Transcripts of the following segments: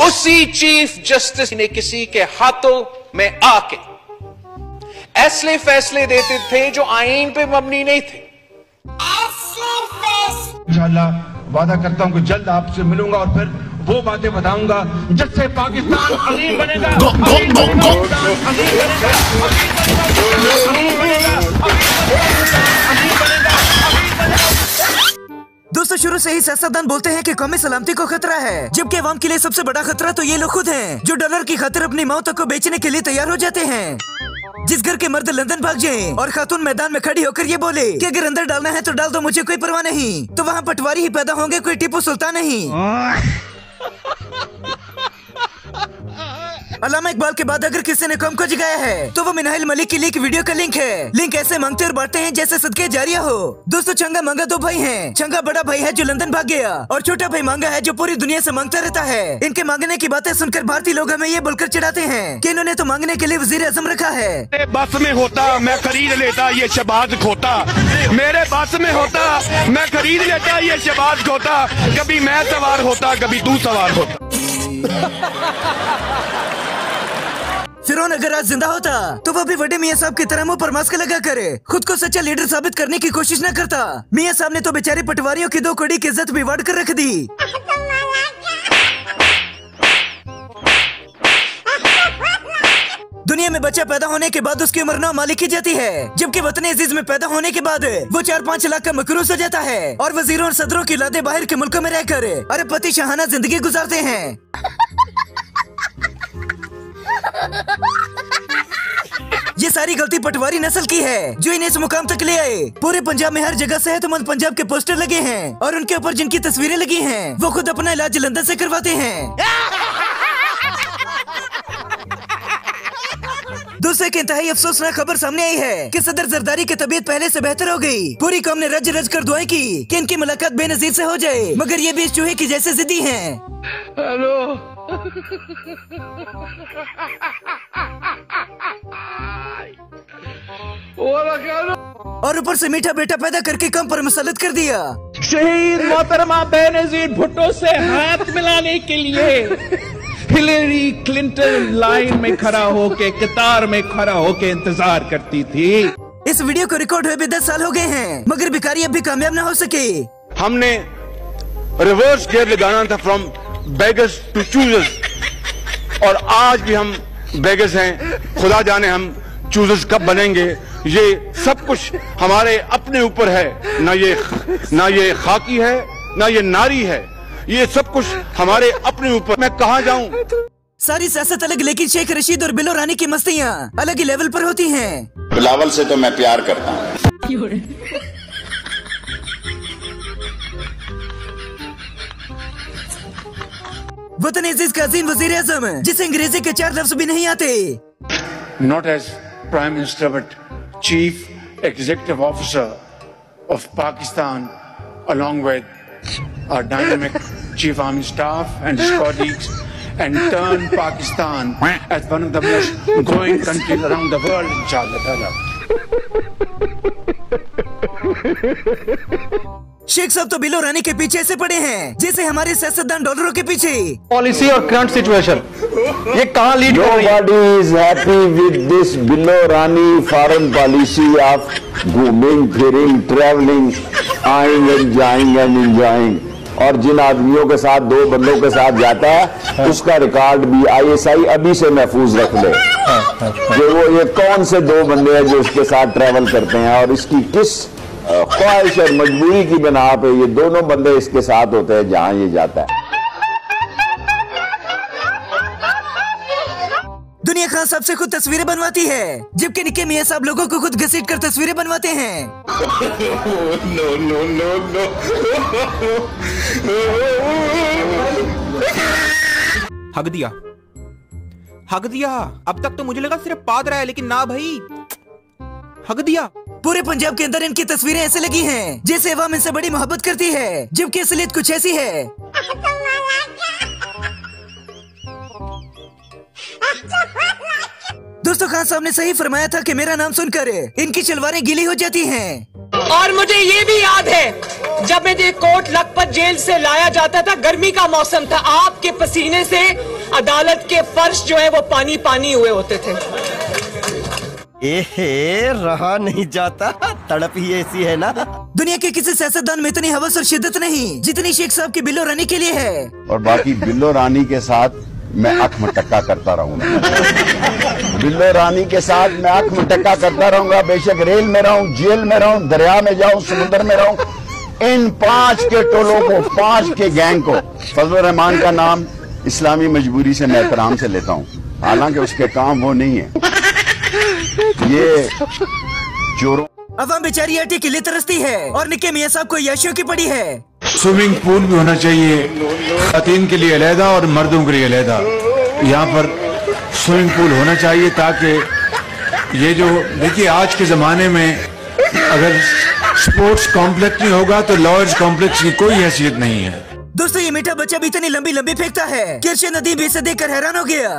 उसी chief justice ने किसी के हाथों में आके ऐसे फैसले देते थे जो आईन पे मबनी नहीं थे। इंशाअल्लाह वादा करता हूं कि जल्द आपसे मिलूंगा और फिर वो बातें बताऊंगा जिससे पाकिस्तान अजीम बनेगा। दोस्तों, शुरू से ही सियासतदान बोलते हैं कि कौमी सलामती को खतरा है, जबकि अवाम के लिए सबसे बड़ा खतरा तो ये लोग खुद हैं, जो डॉलर की खातिर अपनी मौत को बेचने के लिए तैयार हो जाते हैं। जिस घर के मर्द लंदन भाग जाएं और खातून मैदान में खड़ी होकर ये बोले कि अगर अंदर डालना है तो डाल दो, मुझे कोई परवाह नहीं, तो वहाँ पटवारी ही पैदा होंगे, कोई टीपू सुल्तान नहीं। अल्लामा इकबाल के बाद अगर किसी ने कौम को जगाया है तो वो मिनाहिल मलिक की लीक वीडियो का लिंक है। लिंक ऐसे मांगते और बांटते हैं जैसे सदके जारिया हो। दोस्तों, चंगा मांगा दो भाई हैं। चंगा बड़ा भाई है जो लंदन भाग गया और छोटा भाई मांगा है जो पूरी दुनिया से मांगता रहता है। इनके मांगने की बातें सुनकर भारतीय लोग हमें ये बोलकर चिढ़ाते हैं कि इन्होंने तो मांगने के लिए वजीर आजम रखा है। बस में होता मैं खरीद लेता ये शहबाज खोता, मेरे बस में होता मैं खरीद लेता ये शहबाज खोता, कभी मैं सवार होता कभी तू सवार होता। फिरौन अगर आज जिंदा होता तो वो भी बड़े मियाँ साहब की तरह मुंह पर मास्क लगा करे खुद को सच्चा लीडर साबित करने की कोशिश न करता। मियाँ साहब ने तो बेचारे पटवारियों की 2 कौड़ी की इज्जत भी वाड़ कर रख दी। दुनिया में बच्चा पैदा होने के बाद उसकी उम्र 9 मालिक की जाती है, जबकि वतन अजीज में पैदा होने के बाद वो 4-5 लाख का मकरूज हो जाता है और वजीरों और सदरों की लादे बाहर के मुल्कों में रहकर अरे पति शाहाना जिंदगी गुजारते हैं। ये सारी गलती पटवारी नस्ल की है जो इन्हें इस मुकाम तक ले आए। पूरे पंजाब में हर जगह सेहतमंद पंजाब के पोस्टर लगे हैं और उनके ऊपर जिनकी तस्वीरें लगी हैं वो खुद अपना इलाज लंदन से करवाते हैं। दूसरे के इंतहाई अफसोसनाक खबर सामने आई है कि सदर जरदारी की तबीयत पहले से बेहतर हो गई। पूरी कौम ने रज रज कर दुआएं की कि इनकी मुलाकात बेनजीर से हो जाए, मगर ये भी इस चूहे की जैसे जिद्दी हैं। हेलो और ऊपर से मीठा बेटा पैदा करके कम पर मुसल्लत कर दिया। शहीद मोहतरमा बेनजीर भुट्टो से हाथ मिलाने के लिए हिलेरी क्लिंटन लाइन में खड़ा होके कतार में खड़ा होके इंतजार करती थी। इस वीडियो को रिकॉर्ड हुए भी 10 साल हो गए हैं, मगर भिखारी अब भी कामयाब न हो सके। हमने रिवर्स गियर लगाना था फ्रॉम बेगर्स टू चूजर्स, और आज भी हम बेगर्स हैं। खुदा जाने हम चूजर्स कब बनेंगे। ये सब कुछ हमारे अपने ऊपर है, ना ये खाकी है ना ये नारी है, ये सब कुछ हमारे अपने ऊपर। मैं कहाँ जाऊँ? सारी सियासत अलग, लेकिन शेख रशीद और बिलो रानी की मस्तियाँ अलग ही लेवल पर होती हैं। बिलावल से तो मैं प्यार करता हूँ। वतन अजीज का अजीम वजीर आजम जिसे अंग्रेजी के 4 लफ्ज भी नहीं आते। Not as Prime Minister but Chief Executive Officer of Pakistan, along with our dynamic Chief Army Staff and his colleagues, and turn Pakistan as one of the most growing countries around the world, inshallah. Sheikh साहब तो below रानी के पीछे ऐसे पड़े हैं जैसे हमारे सियासतदान डॉलरों के पीछे। पॉलिसी और करंट सिचुएशन ये कहाँ लीड कर रही है? Nobody is happy with this Billo Rani foreign policy of घूमिंग फिरिंग ट्रैवलिंग आइंग एंड जाइंग एंड एंजॉइंग। और जिन आदमियों के साथ 2 बंदों के साथ जाता है उसका रिकॉर्ड भी ISI अभी से महफूज रख ले कि वो ये कौन से 2 बंदे हैं जो उसके साथ ट्रैवल करते हैं और इसकी किस ख्वाहिश और मजबूरी की बिना पे ये दोनों बंदे इसके साथ होते हैं जहां ये जाता है। दुनिया खान साहब से खुद तस्वीरें बनवाती है, जबकि निक्के मियाँ साहब लोगों को खुद घसीट कर तस्वीरें बनवाते हैं। No no no no. हक दिया, हक दिया। अब तक तो मुझे लगा सिर्फ पाद रहा है, लेकिन ना भाई, हक दिया। पूरे पंजाब के अंदर इनकी तस्वीरें ऐसे लगी हैं जैसे अवाम इनसे बड़ी मोहब्बत करती है, जबकि असलियत कुछ ऐसी है। दोस्तों, खान साहब ने सही फरमाया था कि मेरा नाम सुनकर इनकी शलवारें गीली हो जाती हैं। और मुझे ये भी याद है जब मुझे कोट लखपत जेल से लाया जाता था, गर्मी का मौसम था, आपके पसीने से अदालत के फर्श जो है वो पानी पानी हुए होते थे। रहा नहीं जाता, तड़प ही ऐसी है ना। दुनिया के किसी सियासतदान में इतनी हवस और शिद्दत नहीं जितनी शेख साहब की बिल्लो रानी के लिए है। और बाकी बिल्लो रानी के साथ मैं आंख मटक्का करता रहूंगा। बिल्लो रानी के साथ मैं आंख मटक्का करता रहूंगा, बेशक रेल में रहूं, जेल में रहूं, दरिया में जाऊं, समुद्र में रहूं। इन 5 के टोलों को, 5 के गैंग को, फजल रहमान का नाम इस्लामी मजबूरी से मैं एहतराम से लेता हूँ, हालांकि उसके काम वो नहीं है। ये चोरों अवाम बेचारी आटे के लिए तरसती है और निक्के मियाँ साहब को याशियों की पड़ी है। स्विमिंग पूल भी होना चाहिए, खातीन के लिए अलहदा और मर्दों के लिए अलहदा। यहाँ पर स्विमिंग पूल होना चाहिए ताकि ये जो देखिए आज के जमाने में अगर स्पोर्ट्स कॉम्प्लेक्स नहीं होगा तो लॉयर्स कॉम्प्लेक्स की कोई हैसियत नहीं है। दोस्तों ये मीठा बच्चा भी इतनी लंबी लंबी फेंकता है कि अर्शद नदीम भी इसे देखकर हैरान हो गया।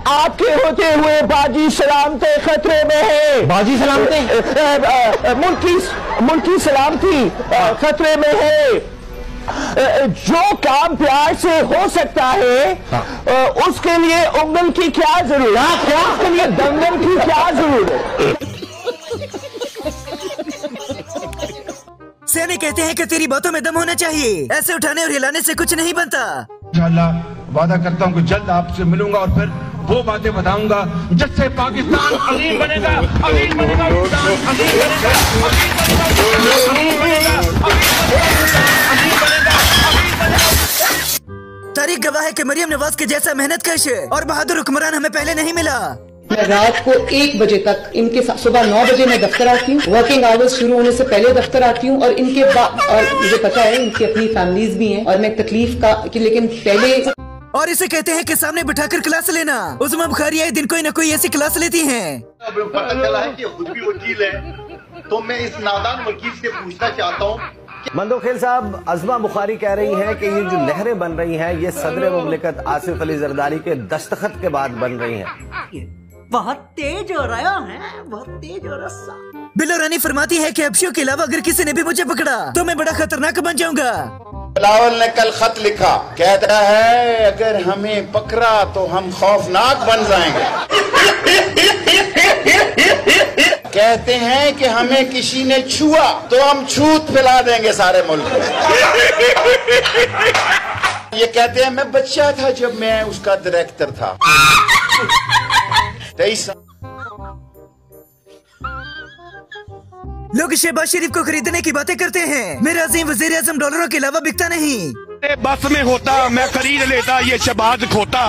आपके होते हुए बाजी सलामते खतरे में है। बाजी सलामते मुल्की सलामती खतरे में है। जो काम प्यार से हो सकता है उसके लिए उंगल की क्या जरूरत है, उसके लिए दंगल की क्या जरूरत। सियाने कहते हैं कि तेरी बातों में दम होना चाहिए, ऐसे उठाने और हिलाने से कुछ नहीं बनता। इंशाअल्लाह वादा करता हूँ कि जल्द आपसे मिलूंगा और फिर वो बातें बताऊंगा जिससे पाकिस्तान अजीम बनेगा, अजीम बनेगा, अजीम बनेगा, अजीम बनेगा, अजीम बनेगा। तारीख गवाह है कि मरियम नवाज के जैसा मेहनतकश और बहादुर हुक्मरान हमें पहले नहीं मिला। मैं रात को 1 बजे तक इनके सुबह 9 बजे मैं दफ्तर आती हूँ, वर्किंग आवर्स शुरू होने से पहले दफ्तर आती हूँ और इनके बाद, और मुझे पता है इनकी अपनी फैमिलीज भी हैं और मैं तकलीफ का कि लेकिन पहले। और इसे कहते हैं कि सामने बिठाकर क्लास लेना। उस्मा बुखारी आए दिन कोई न कोई ऐसी क्लास लेती हैं। अब पता चला है कि खुद भी वकील है, तो मैं इस नादान वकील से पूछना चाहता हूँ। मंदोखेल साहब, अज़मा बुखारी कह रही हैं कि ये जो लहरें बन रही हैं ये सदर मुमलिकत आसिफ अली जरदारी के दस्तखत के बाद बन रही हैं। बहुत तेज हो रहा है, बहुत तेज हो रहा। बिल्लो रानी फरमाती है कि हबशियों के अलावा अगर किसी ने भी मुझे पकड़ा तो मैं बड़ा खतरनाक बन जाऊंगा। बिलावल ने कल खत लिखा, कहता है अगर हमें पकड़ा तो हम खौफनाक बन जाएंगे। कहते हैं कि हमें किसी ने छुआ तो हम छूत फैला देंगे सारे मुल्क में। ये कहते हैं मैं बच्चा था जब मैं उसका डायरेक्टर था। 23 लोग शहबाज शरीफ को खरीदने की बातें करते हैं। मेरा अजीम वजीर आजम डॉलरों के अलावा बिकता नहीं। बस में होता मैं खरीद लेता ये शहबाज खोता,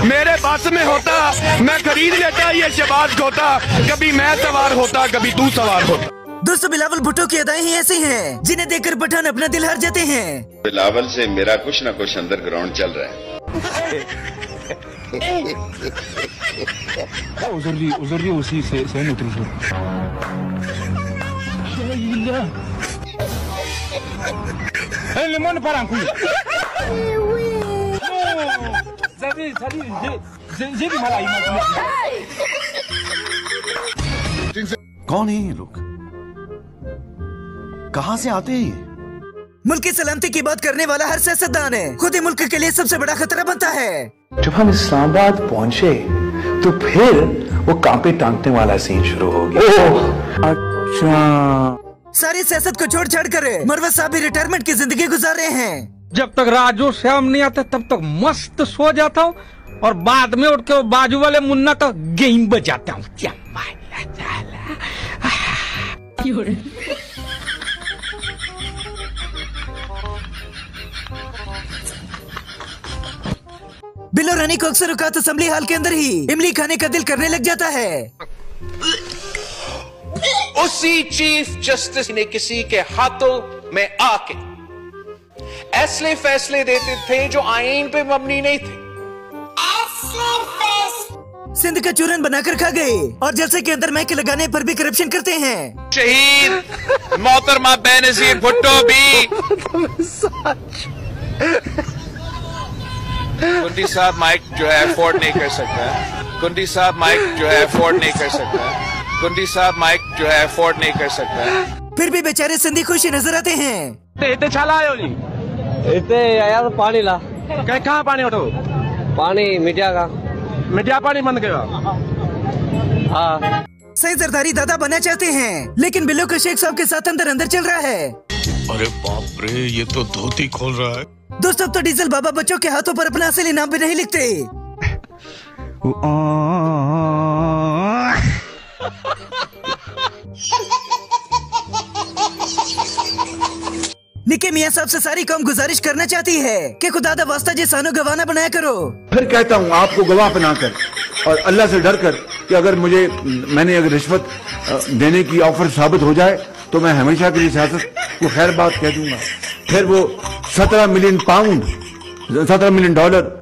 मेरे बस में होता मैं खरीद लेता ये शहबाज खोता। कभी मैं सवार होता, कभी तू सवार होता। दोस्तों बिलावल भुट्टो की अदाएं ही ऐसी हैं जिन्हें देखकर पठान अपना दिल हार जाते हैं। बिलावल से मेरा कुछ न कुछ अंडरग्राउंड चल रहा है। उजर्री उसी से नुतरू limon parangku. Jadi malah कौन है ये लोग, कहाँ से आते हैं ये? मुल्क की सलामती की बात करने वाला हर सियासतदान है खुद ही मुल्क के लिए सबसे बड़ा खतरा बनता है। जब हम इस्लामाबाद पहुंचे तो फिर वो कांपे टांगने वाला सीन शुरू हो गया। अच्छा, सारी सियासत को छोड़ छाड़ कर मरवत साहब भी रिटायरमेंट की जिंदगी गुजार रहे हैं। जब तक राजू श्याम नहीं आते तब तक मस्त सो जाता हूँ और बाद में उठ के बाजू वाले मुन्ना का गेम बजाता हूँ। बिल्लो रानी को अक्सर औकात असेंबली हाल के अंदर ही इमली खाने का दिल करने लग जाता है। उसी चीफ जस्टिस ने किसी के हाथों में आके ऐसे फैसले देते थे जो आईन पे मबनी नहीं थे। सिंध का चूरन बनाकर खा गए और जलसे के अंदर महक लगाने पर भी करप्शन करते हैं। शहीद मोहतरमा बेनजीर भुट्टो भी। कुंडी साहब माइक जो है अफोर्ड नहीं कर सकता। कुंडी साहब माइक जो है अफोर्ड नहीं कर सकता। कुंडी साहब माइक जो है अफोर्ड नहीं कर सकता। फिर भी बेचारे सिंधी खुशी नजर आते हैं। इतने छाला आयो जी, इतने आया तो पानी ला। कहाँ पानी उठो पानी मीडिया का। मीडिया पानी बंद किया। हाँ। सही जरदारी दादा बनना चाहते हैं, लेकिन बिल्लो का शेख साहब के साथ अंदर अंदर चल रहा है। अरे बाप रे, ये तो धोती खोल रहा है। दोस्तों, अब तो डीजल बाबा बच्चों के हाथों पर अपना असली नाम भी नहीं लिखते। निके मियाँ साहब से सारी कौम गुजारिश करना चाहती है कि खुदा दा वास्ता जिसानो गवाना बनाया करो। फिर कहता हूँ आपको गवाह बनाकर और अल्लाह से डर कर कि अगर मैंने अगर रिश्वत देने की ऑफर साबित हो जाए तो मैं हमेशा के लिए सियासत को खैर बात कह दूंगा। फिर वो 17 मिलियन पाउंड, 17 मिलियन डॉलर